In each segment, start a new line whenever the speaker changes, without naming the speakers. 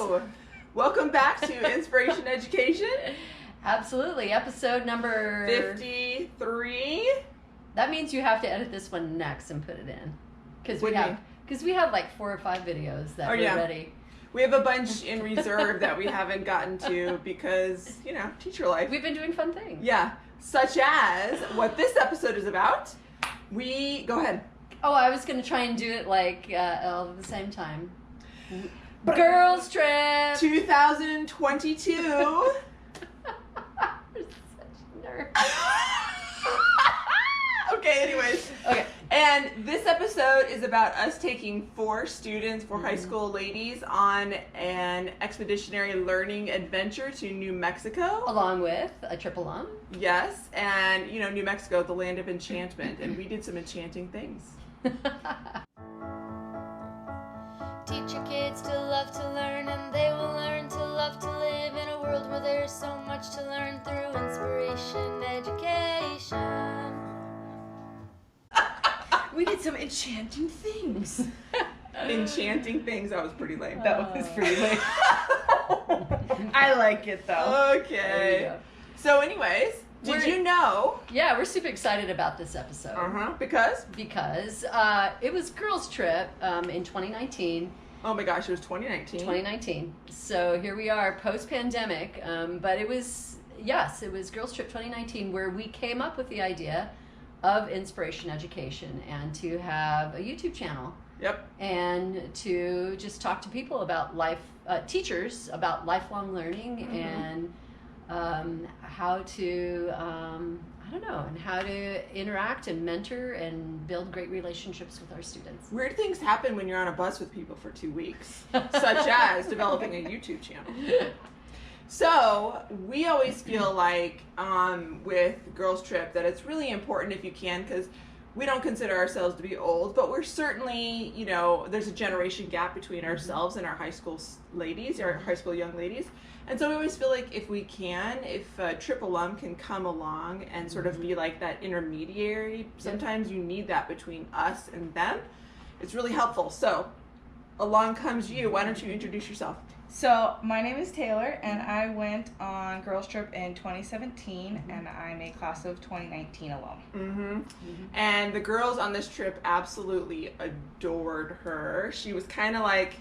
Hello! Welcome back to Inspiration Education.
Absolutely. Episode number
53.
That means you have to edit this one next and put it in. Because we have like 4 or 5 videos that we're ready.
We have a bunch in reserve that we haven't gotten to because, you know, teacher life.
We've been doing fun things.
Yeah. Such as what this episode is about. Go ahead.
Oh, I was going to try and do it like all at the same time. Girls Trip
2022.
You're such a nerd.
Okay, anyways.
Okay.
And this episode is about us taking 4 high school ladies on an expeditionary learning adventure to New Mexico.
Along with a trip alum.
Yes, and you know, New Mexico, the land of enchantment, and we did some enchanting things.
Teach your kids to love to learn, and they will learn to love to live in a world where there's so much to learn through inspiration education.
We did some enchanting things.
Enchanting things, that was pretty lame.
That was pretty lame.
I like it though.
Okay. So anyways, did you know?
Yeah, we're super excited about this episode.
Because?
Because it was Girls Trip in 2019.
Oh my gosh, it was 2019.
2019. So here we are post-pandemic. But it was Girls Trip 2019 where we came up with the idea of Inspiration Education and to have a YouTube channel.
Yep.
And to just talk to people about teachers about lifelong learning and how to, and how to interact and mentor and build great relationships with our students.
Weird things happen when you're on a bus with people for 2 weeks, such as developing a YouTube channel. So we always feel like with Girls Trip that it's really important if you can, because we don't consider ourselves to be old, but we're certainly, you know, there's a generation gap between ourselves and our high school ladies, our high school young ladies. And so we always feel like if a Trip alum can come along and sort of be like that intermediary, sometimes you need that between us and them. It's really helpful. So along comes you. Why don't you introduce yourself?
So my name is Taylor, and I went on Girls Trip in 2017, and I'm a class of 2019 alum.
And the girls on this trip absolutely adored her. She was kind of like,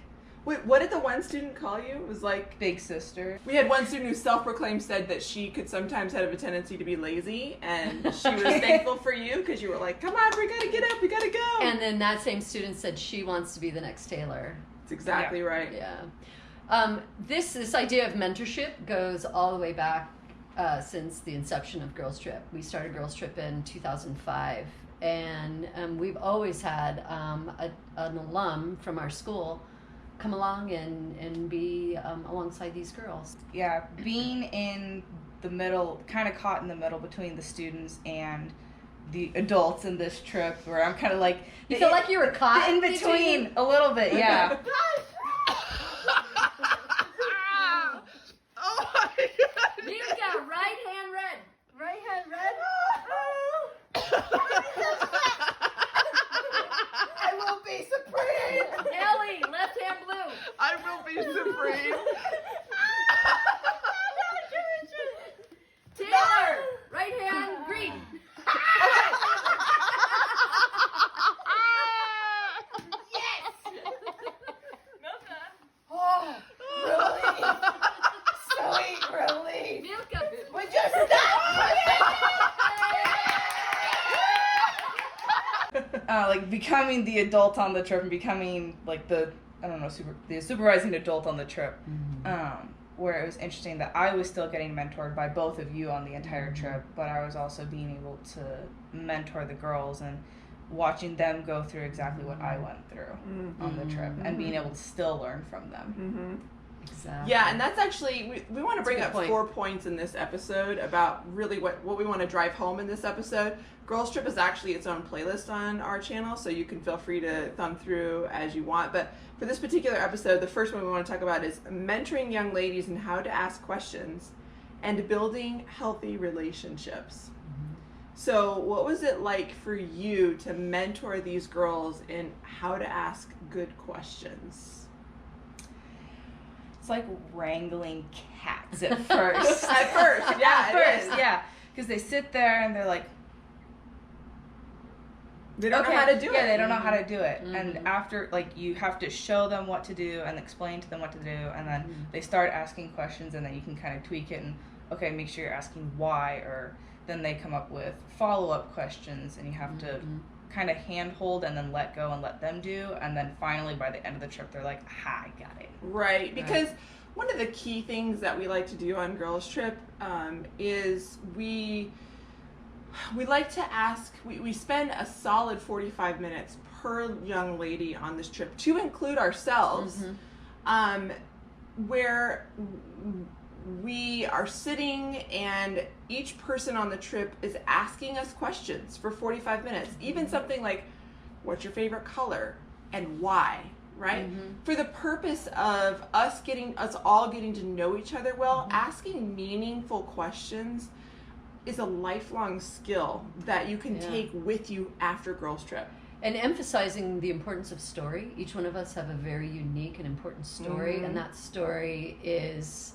wait, what did the one student call you? It was like
Big sister.
We had one student who self-proclaimed said that she could sometimes have a tendency to be lazy, and she was thankful for you because you were like, come on, we gotta get up, we gotta go.
And then that same student said she wants to be the next Taylor.
That's exactly right.
Yeah. This idea of mentorship goes all the way back since the inception of Girls Trip. We started Girls Trip in 2005, and we've always had an alum from our school come along and be alongside these girls.
Yeah, being in the middle, kind of caught in the middle between the students and the adults in this trip, where I'm kind of like...
You feel like you were caught?
In between, a little bit, yeah.
Right hand red. Right hand red.
I will be supreme.
Ellie, left hand blue.
I will be supreme.
Taylor, right hand green.
Like becoming the adult on the trip and becoming like the supervising adult on the trip, where it was interesting that I was still getting mentored by both of you on the entire trip, but I was also being able to mentor the girls and watching them go through exactly what I went through on the trip and being able to still learn from them.
Exactly.
Yeah, and that's actually, we want to bring up 4 points in this episode about really what we want to drive home in this episode. Girls Trip is actually its own playlist on our channel, so you can feel free to thumb through as you want. But for this particular episode, the first one we want to talk about is mentoring young ladies and how to ask questions and building healthy relationships. So what was it like for you to mentor these girls in how to ask good questions?
It's like wrangling cats at first.
At first, yeah, it is.
Yeah. Because they sit there and they're like,
they don't know how to do it.
Yeah, they don't know how to do it.
Mm-hmm.
And after, like, you have to show them what to do and explain to them what to do, and then they start asking questions, and then you can kind of tweak it and, okay, make sure you're asking why, or then they come up with follow-up questions, and you have to kind of handhold and then let go and let them do, and then finally by the end of the trip they're like, aha, I got it.
Right, because one of the key things that we like to do on Girls Trip is we like to ask, we spend a solid 45 minutes per young lady on this trip, to include ourselves, where we are sitting and each person on the trip is asking us questions for 45 minutes. Even something like, what's your favorite color and why, right? For the purpose of us all getting to know each other well. Asking meaningful questions is a lifelong skill that you can take with you after Girls Trip.
And emphasizing the importance of story. Each one of us have a very unique and important story, and that story is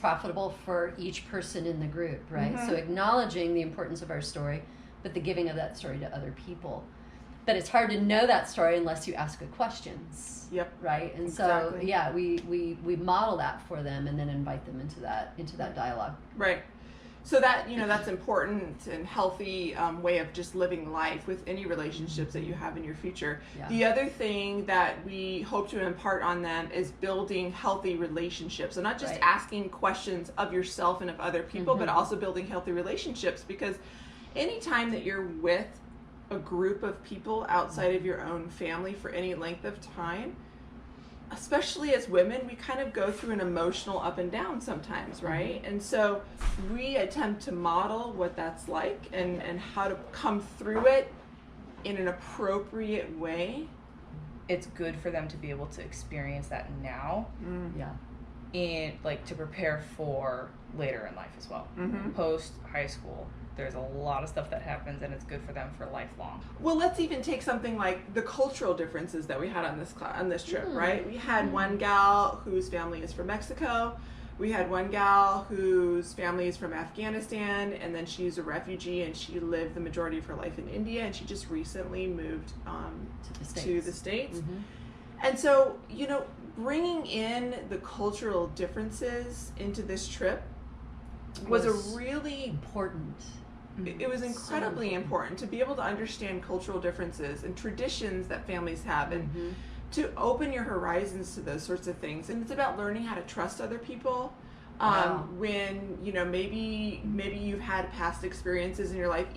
profitable for each person in the group, right? So acknowledging the importance of our story, but the giving of that story to other people. But it's hard to know that story unless you ask good questions.
Yep.
Right? And
exactly.
so, yeah, we model that for them and then invite them into that dialogue.
Right. So that, that's important and healthy way of just living life with any relationships that you have in your future.
Yeah.
The other thing that we hope to impart on them is building healthy relationships. So not just asking questions of yourself and of other people, but also building healthy relationships, because anytime that you're with a group of people outside of your own family for any length of time, especially as women, we kind of go through an emotional up and down sometimes, right? And so we attempt to model what that's like and how to come through it in an appropriate way.
It's good for them to be able to experience that now.
Yeah.
And like to prepare for later in life as well. Post high school, there's a lot of stuff that happens, and it's good for them for lifelong.
Well, let's even take something like the cultural differences that we had on this trip, right? We had one gal whose family is from Mexico. We had one gal whose family is from Afghanistan, and then she's a refugee, and she lived the majority of her life in India, and she just recently moved to the States. And so, bringing in the cultural differences into this trip was a really
important.
It was incredibly important to be able to understand cultural differences and traditions that families have, and to open your horizons to those sorts of things. And it's about learning how to trust other people. When, maybe you've had past experiences in your life.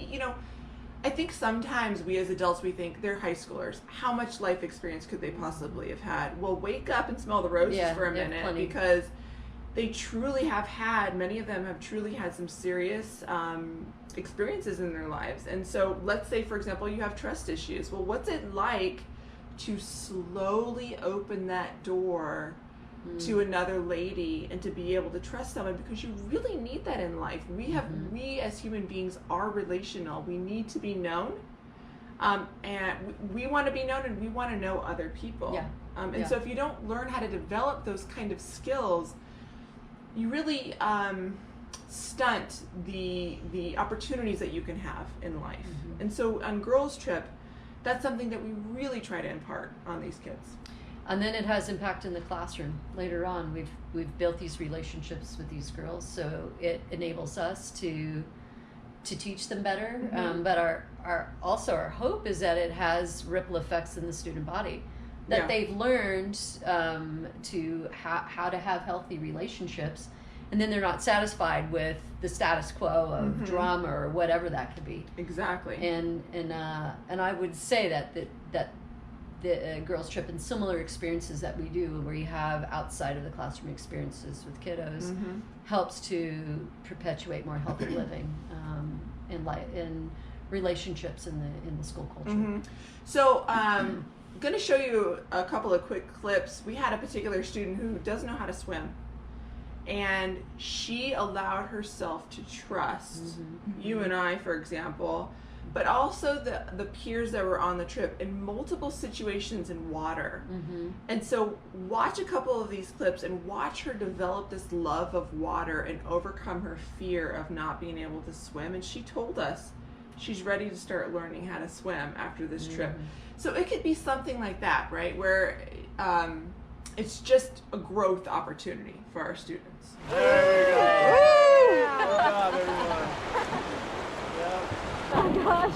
I think sometimes we as adults, we think they're high schoolers. How much life experience could they possibly have had? Well, wake up and smell the roses for a minute, because they truly have had, many of them have truly had some serious experiences in their lives. And so let's say, for example, you have trust issues. Well, what's it like to slowly open that door to another lady and to be able to trust someone? Because you really need that in life. We as human beings are relational. We need to be known. And we want to be known, and we want to know other people. And so if you don't learn how to develop those kind of skills, you really stunt the opportunities that you can have in life. And so on Girls Trip, that's something that we really try to impart on these kids.
And then it has impact in the classroom later on. We've built these relationships with these girls, so it enables us to teach them better. But our hope is that it has ripple effects in the student body, that they've learned to how to have healthy relationships, and then they're not satisfied with the status quo of drama or whatever that could be.
Exactly.
And I would say that the Girls Trip and similar experiences that we do, where you have outside of the classroom experiences with kiddos, helps to perpetuate more healthy living in relationships in the school culture.
So I'm going to show you a couple of quick clips. We had a particular student who doesn't know how to swim, and she allowed herself to trust you and I, for example, but also the peers that were on the trip in multiple situations in water. And so watch a couple of these clips and watch her develop this love of water and overcome her fear of not being able to swim. And she told us she's ready to start learning how to swim after this trip. So it could be something like that, right? Where it's just a growth opportunity for our students.
There we go. Good job, everyone. Yep.
Oh gosh.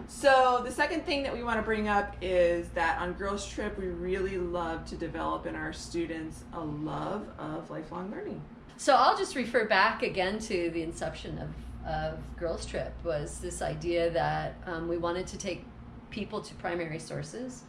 So the second thing that we want to bring up is that on Girls Trip, we really love to develop in our students a love of lifelong learning.
So I'll just refer back again to the inception of Girls Trip, was this idea that we wanted to take people to primary sources,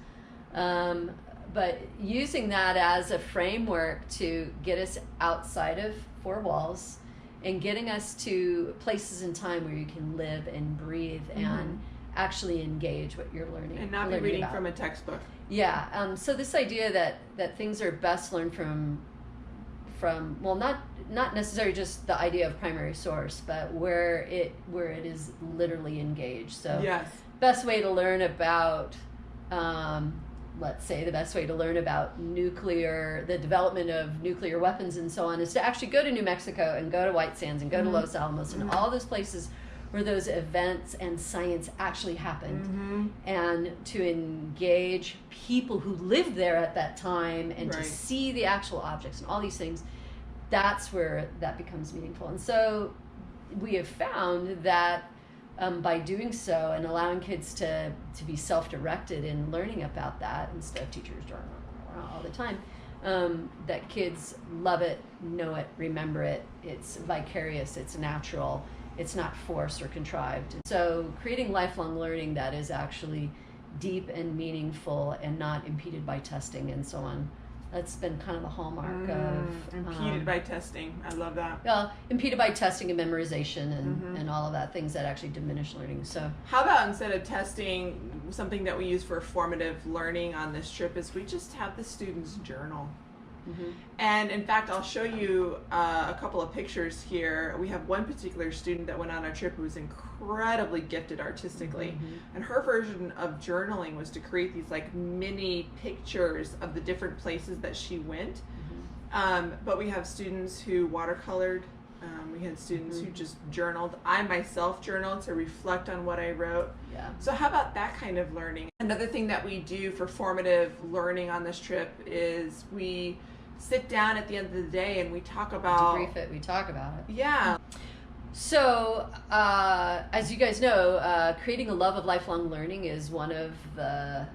but using that as a framework to get us outside of four walls and getting us to places in time where you can live and breathe and actually engage what you're learning.
And not be reading from a textbook.
Yeah, so this idea that things are best learned from well, not necessarily just the idea of primary source, but where it is literally engaged. So
yes.
Best way to learn about, let's say the best way to learn about the development of nuclear weapons and so on, is to actually go to New Mexico and go to White Sands and go to Los Alamos and all those places where those events and science actually happened, and to engage people who lived there at that time and to see the actual objects and all these things. That's where that becomes meaningful. And so we have found that by doing so and allowing kids to be self-directed in learning about that instead of teachers all the time, that kids love it, know it, remember it. It's vicarious, it's natural, it's not forced or contrived. So creating lifelong learning that is actually deep and meaningful and not impeded by testing and so on. That's been kind of the hallmark of...
Impeded by testing. I love that.
Well, impeded by testing and memorization and all of that, things that actually diminish learning. So
how about instead of testing, something that we use for formative learning on this trip is we just have the students journal. And in fact, I'll show you a couple of pictures here. We have one particular student that went on our trip who was incredibly gifted artistically, and her version of journaling was to create these like mini pictures of the different places that she went. But we have students who watercolored. We had students who just journaled. I myself journaled to reflect on what I wrote.
yeah.
So how about that kind of learning? Another thing that we do for formative learning on this trip is we sit down at the end of the day and we talk about...
Debrief it, we talk about it.
Yeah.
So, as you guys know, creating a love of lifelong learning is one of the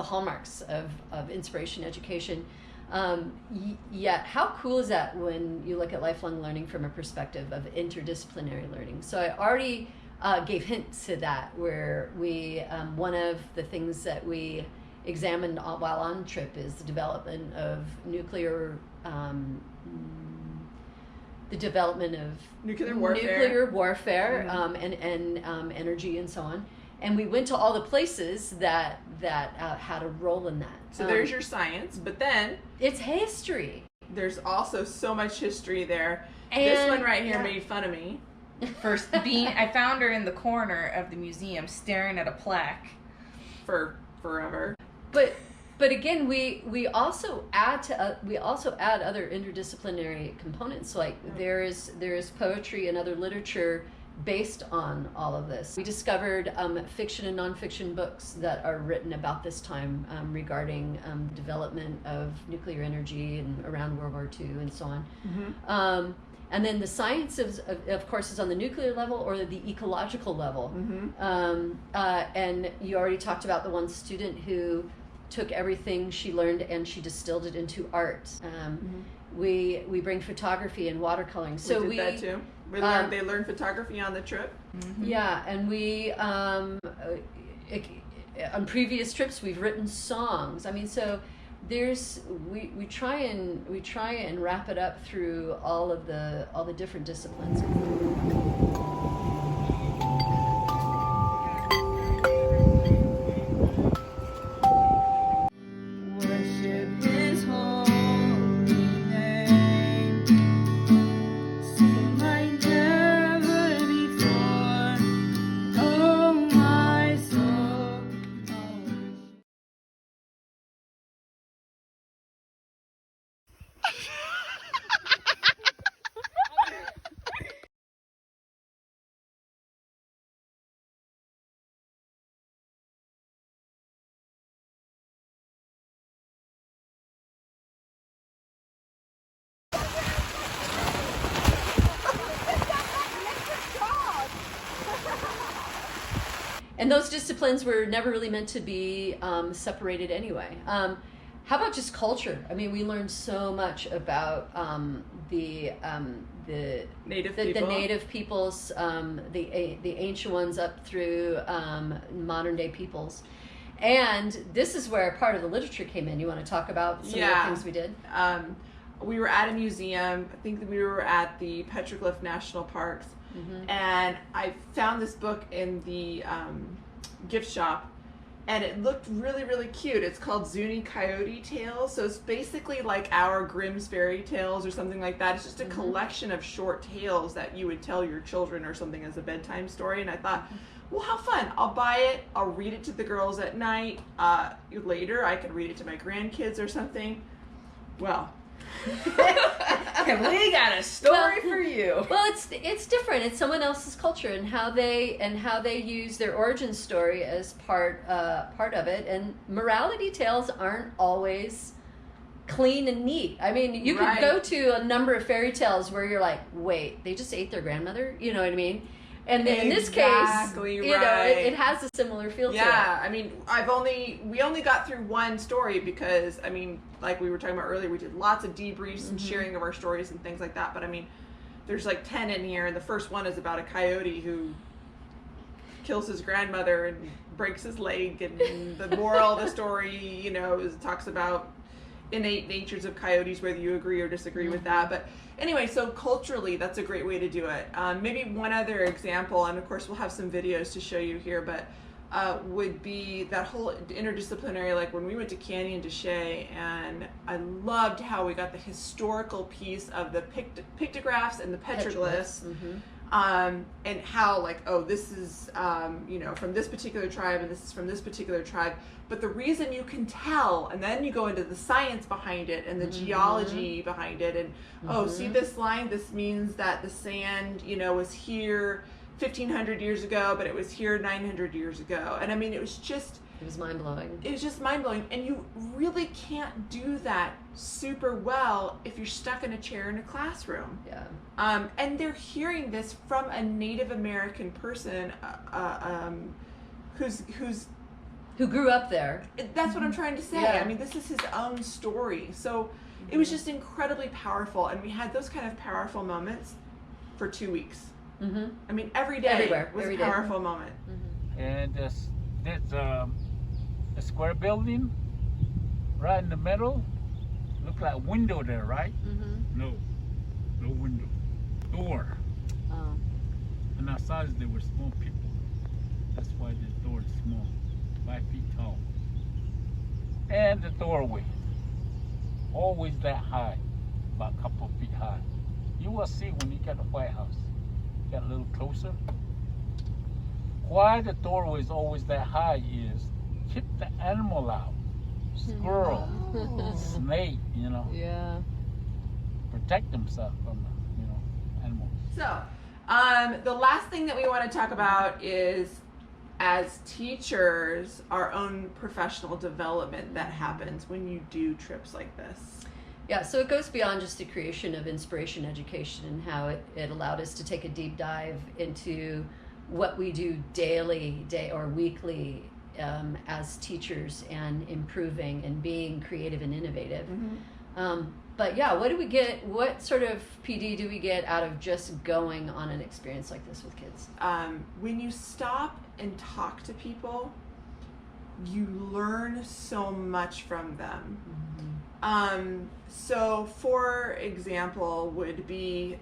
hallmarks of inspiration education. Yet, how cool is that when you look at lifelong learning from a perspective of interdisciplinary learning? So I already gave hints to that, where we one of the things that we examined while on trip is the development of nuclear warfare and energy and so on. And we went to all the places that had a role in that.
So there's your science, but then
it's history.
There's also so much history there.
And
this one right here made fun of me.
First, I found her in the corner of the museum staring at a plaque
For forever.
But again, we also add other interdisciplinary components. Like there is poetry and other literature based on all of this. We discovered fiction and nonfiction books that are written about this time regarding development of nuclear energy and around World War II and so on. And then the science of course is on the nuclear level or the ecological level. And you already talked about the one student who took everything she learned and she distilled it into art. We bring photography and watercoloring. So
we did that too. They learned photography on the trip.
Yeah, and we on previous trips we've written songs. I mean, so there's we try and wrap it up through all the different disciplines. And those disciplines were never really meant to be separated anyway. How about just culture? I mean, we learned so much about the native peoples, the ancient ones up through modern day peoples. And this is where part of the literature came in. You want to talk about some of the things we did?
We were at a museum. I think that we were at the Petroglyph National Parks. And I found this book in the gift shop, and it looked really, really cute. It's called Zuni Coyote Tales. So it's basically like our Grimm's fairy tales or something like that. It's just a collection of short tales that you would tell your children or something as a bedtime story. And I thought, well, how fun. I'll buy it. I'll read it to the girls at night. Later, I could read it to my grandkids or something. Well,
and we got a story for you.
Well, it's different. It's someone else's culture and how they use their origin story as part of it. And morality tales aren't always clean and neat. I mean, you could go to a number of fairy tales where you're like, wait, they just ate their grandmother? You know what I mean? And in this case, you know, it has a similar feel to it.
Yeah, I mean, we only got through one story because, I mean, like we were talking about earlier, we did lots of debriefs and sharing of our stories and things like that. But I mean, there's like 10 in here, and the first one is about a coyote who kills his grandmother and breaks his leg. And the moral of the story, you know, talks about innate natures of coyotes, whether you agree or disagree with that. But anyway, so culturally, that's a great way to do it. Maybe one other example, and of course we'll have some videos to show you here, but would be that whole interdisciplinary, like when we went to Canyon de Chelly, and I loved how we got the historical piece of the pictographs and the petroglyphs. And how, like, oh, this is, you know, from this particular tribe, and this is from this particular tribe. But the reason you can tell, and then you go into the science behind it and the geology behind it, and oh, see this line? This means that the sand, you know, was here 1,500 years ago, but it was here 900 years ago. And I mean, it was mind-blowing. It was just mind-blowing. And you really can't do that super well if you're stuck in a chair in a classroom.
Yeah.
And they're hearing this from a Native American person
who grew up there.
That's what I'm trying to say.
Yeah.
I mean, this is his own story. So it was just incredibly powerful. And we had those kind of powerful moments for 2 weeks. I mean, every day
Everywhere.
was
every
a
day.
powerful moment.
And there's a square building right in the middle. Look like a window there, right? No window. Door.
Oh.
And outside there were small people. That's why the door is small, 5 feet tall. And the doorway, always that high, about a couple of feet high. You will see when you get to the White House. Get a little closer. Why the doorway is always that high is keep the animal out. Squirrel, snake, you know.
Yeah.
Protect themselves from, you know, animals.
So, the last thing that we want to talk about is, as teachers, our own professional development that happens when you do trips like this.
Yeah, so it goes beyond just the creation of inspiration education and how it allowed us to take a deep dive into what we do daily, or weekly as teachers and improving and being creative and innovative.
Mm-hmm.
But yeah, what do we get? What sort of PD do we get out of just going on an experience like this with kids?
When you stop and talk to people, you learn so much from them. So for example would be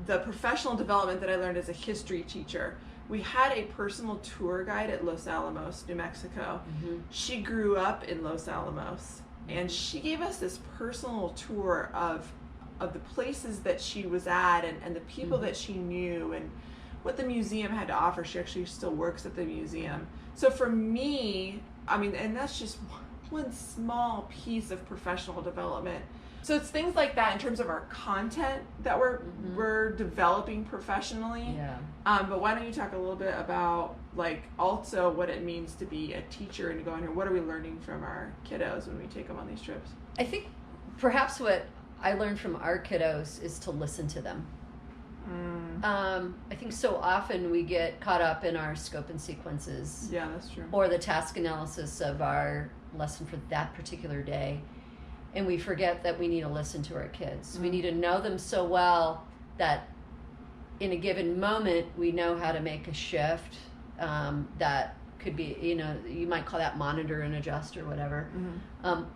the professional development that I learned as a history teacher. We had a personal tour guide at Los Alamos, New Mexico. She grew up in Los Alamos, and she gave us this personal tour of the places that she was at and the people that she knew and what the museum had to offer. She actually still works at the museum. So for me, I mean, and that's just one small piece of professional development. So it's things like that in terms of our content that we're developing professionally.
Yeah.
But why don't you talk a little bit about like also what it means to be a teacher and to go in here? What are we learning from our kiddos when we take them on these trips?
I think perhaps what I learned from our kiddos is to listen to them. I think so often we get caught up in our scope and sequences.
Yeah, that's true.
Or the task analysis of our lesson for that particular day. And we forget that we need to listen to our kids. We need to know them so well that in a given moment we know how to make a shift that could be, you might call that monitor and adjust or whatever.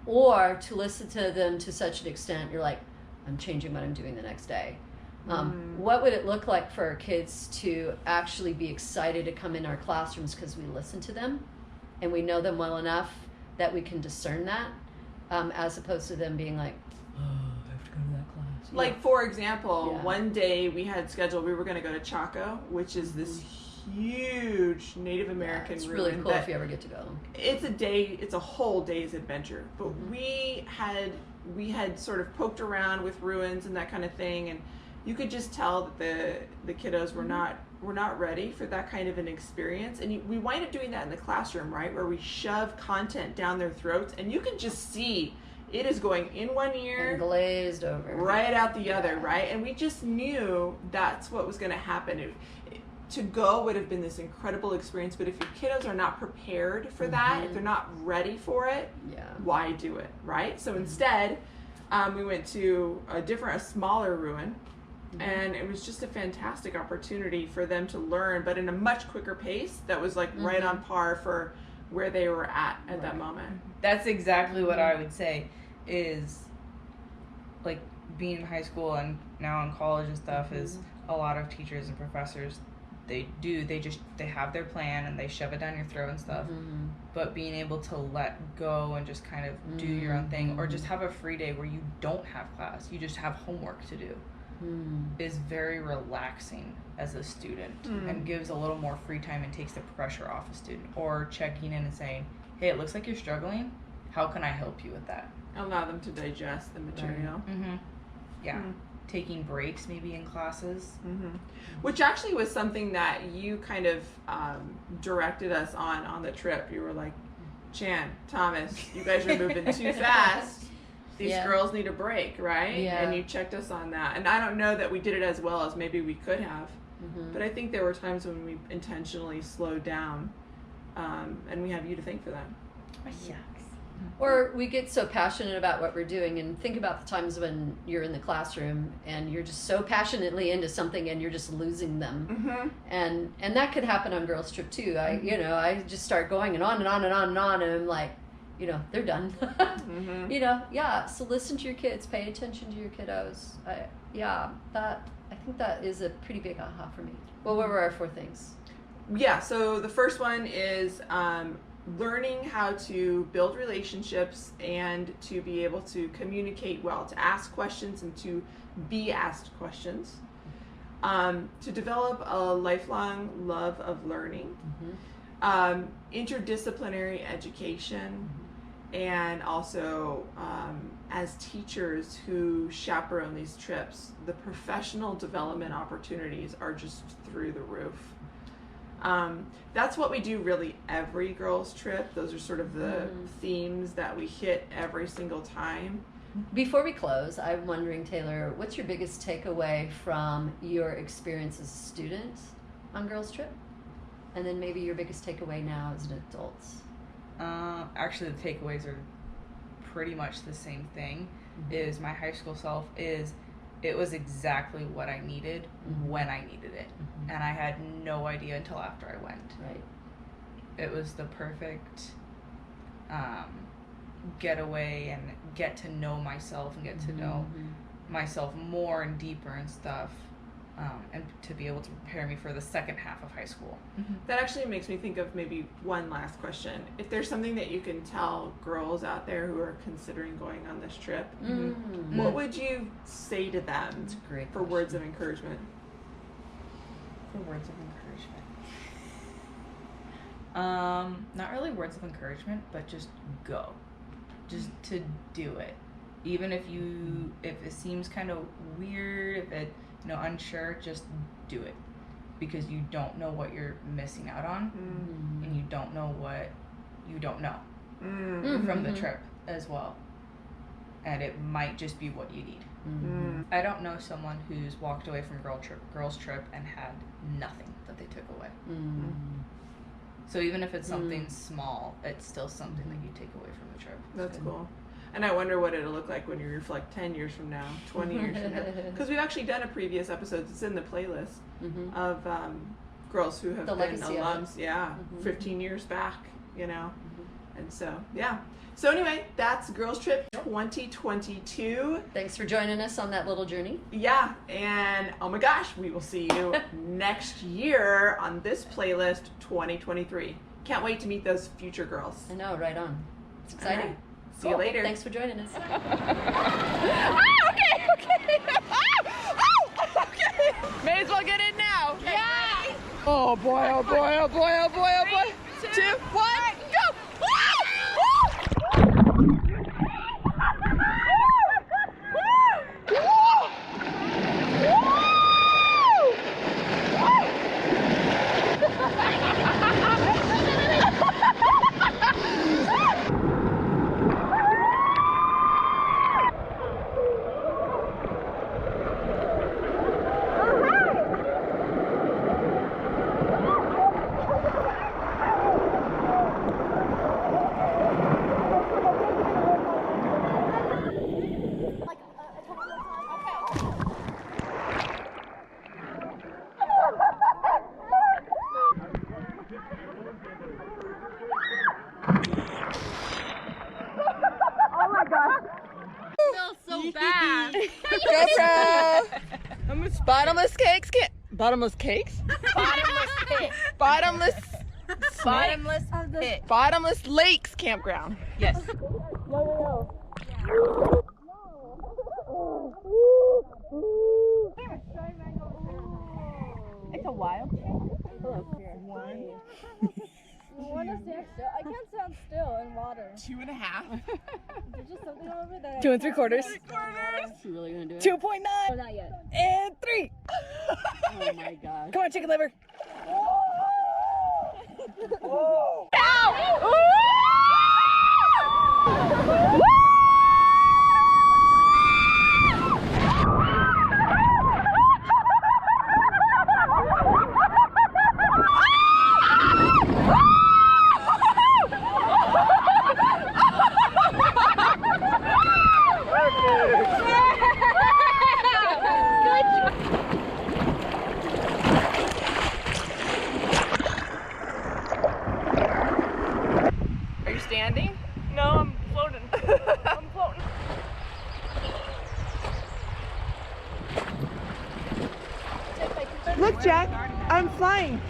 Or to listen to them to such an extent you're like, I'm changing what I'm doing the next day. What would it look like for our kids to actually be excited to come in our classrooms because we listen to them and we know them well enough that we can discern that, as opposed to them being like, oh, I have to go to that class.
Like, for example, one day we had scheduled, we were going to go to Chaco, which is this huge Native American
it's
ruin.
really cool if you ever get to go.
It's a whole day's adventure. But we had sort of poked around with ruins and that kind of thing, and you could just tell that the kiddos were not ready for that kind of an experience. And we wind up doing that in the classroom, right, where we shove content down their throats, and you can just see it is going in one ear
and glazed over,
right out the other, right? And we just knew that's what was going to happen. To go would have been this incredible experience, but if your kiddos are not prepared for that, if they're not ready for it, why do it, right? So instead, we went to a smaller ruin. And it was just a fantastic opportunity for them to learn, but in a much quicker pace that was like right on par for where they were at that moment.
That's exactly what I would say is, like, being in high school and now in college and stuff is a lot of teachers and professors, they have their plan and they shove it down your throat and stuff. But being able to let go and just kind of do your own thing, or just have a free day where you don't have class, you just have homework to do, is very relaxing as a student and gives a little more free time and takes the pressure off a student. Or checking in and saying, hey, it looks like you're struggling, how can I help you with that?
Allow them to digest the material.
Taking breaks maybe in classes,
which actually was something that you kind of directed us on the trip. You were like, Chan, Thomas, you guys are moving too fast. These girls need a break, right? And you checked us on that. And I don't know that we did it as well as maybe we could have, but I think there were times when we intentionally slowed down, and we have you to thank for that.
Or we get so passionate about what we're doing, and think about the times when you're in the classroom and you're just so passionately into something and you're just losing them. And that could happen on Girls Trip too. I just start going and on and on and on and on, and I'm like, they're done. So listen to your kids, pay attention to your kiddos. I think that is a pretty big aha for me. Well, what were our 4 things?
So the first one is learning how to build relationships and to be able to communicate well, to ask questions and to be asked questions, to develop a lifelong love of learning, interdisciplinary education, and also as teachers who chaperone these trips, the professional development opportunities are just through the roof. That's what we do really every girls trip. Those are sort of the themes that we hit every single time.
Before we close, I'm wondering, Taylor, what's your biggest takeaway from your experience as a student on Girls Trip? And then maybe your biggest takeaway now as an adult.
Actually, the takeaways are pretty much the same thing. Is my high school self is it was exactly what I needed when I needed it, and I had no idea until after I went.
Right.
It was the perfect getaway and get to know myself and get to know myself more and deeper and stuff, and to be able to prepare me for the second half of high school.
That actually makes me think of maybe one last question. If there's something that you can tell girls out there who are considering going on this trip, what would you say to them
That's a great
for
question.
words of encouragement?
For words of encouragement. Not really words of encouragement, but just go. Just to do it. Even if it seems kind of weird, if it, unsure, just do it. Because you don't know what you're missing out on, and you don't know what you don't know from the trip as well. And it might just be what you need. I don't know someone who's walked away from girls trip and had nothing that they took away. So even if it's something small, it's still something that you take away from the trip.
That's cool. And I wonder what it'll look like when you reflect 10 years from now, 20 years from now. Because we've actually done a previous episode, it's in the playlist, of girls who have
The
been
legacy of
alums, 15 years back, And so, yeah. So anyway, that's Girls Trip 2022.
Thanks for joining us on that little journey.
Yeah, and oh my gosh, we will see you next year on this playlist 2023. Can't wait to meet those future girls.
I know, right on. It's exciting.
All right. See you later.
Thanks for joining us.
Okay. May as well get in now. Okay. Yeah. Oh boy, oh boy, oh boy, oh boy, oh boy. 3, 2, 1, go. GoPro. Bottomless cakes. Bottomless cakes.
Bottomless pit.
Bottomless.
Bottomless pit.
Bottomless lakes campground.
Yes. It's a wild.
I want to stand still. I can't stand still in water.
2.5.
There's just something over there.
2 3/4.
You really gonna do it?
2.9.
Oh, not yet.
And 3.
Oh my gosh.
Come on, chicken liver.
Are you standing?
No, I'm floating. I'm floating.
Look, Jack, I'm flying.